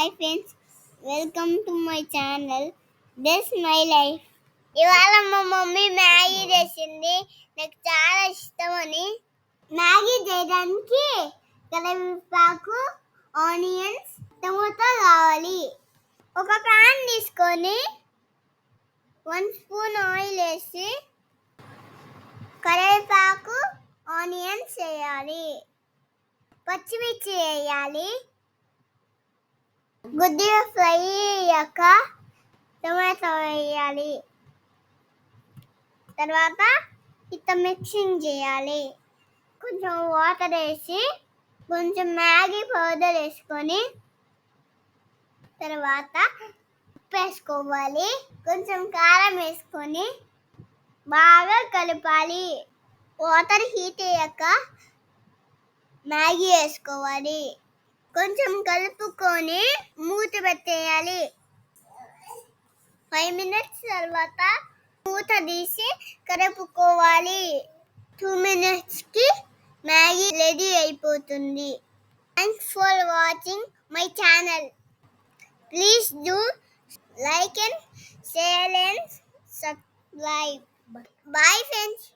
Hi friends, welcome to my channel this my life. ఇవాళ మా mummy Maggi చేసింది. నాకు చాలా ఇష్టమని. మ్యాగీ చేయడానికి కరివేపాకు, ఆనియన్స్, టమోటా కావాలి. ఒక ప్యాన్ తీసుకొని 1 స్పూన్ ఆయిల్ వేసి కరివేపాకు, ఆనియన్స్ వేయాలి. పచ్చిమిర్చి వేయాలి. కొద్దిగా ఫ్రై అయ్యాక టమాటో వేయాలి. తర్వాత ఇట్లా మిక్సింగ్ చేయాలి. కొంచెం వాటర్ వేసి కొంచెం మ్యాగీ పౌడర్ వేసుకొని తర్వాత ఉప్పు వేసుకోవాలి. కొంచెం కారం వేసుకొని బాగా కలపాలి. వాటర్ హీట్ అయ్యాక మ్యాగీ వేసుకోవాలి. కొంచెం కలుపుకొని మూత పెట్టేయాలి. 5 minutes తర్వాత మూత తీసి కలుపుకోవాలి. 2 minutes కి మ్యాగీ రెడీ అయిపోతుంది. Thanks for watching my channel. Please do like and share and subscribe. Bye friends.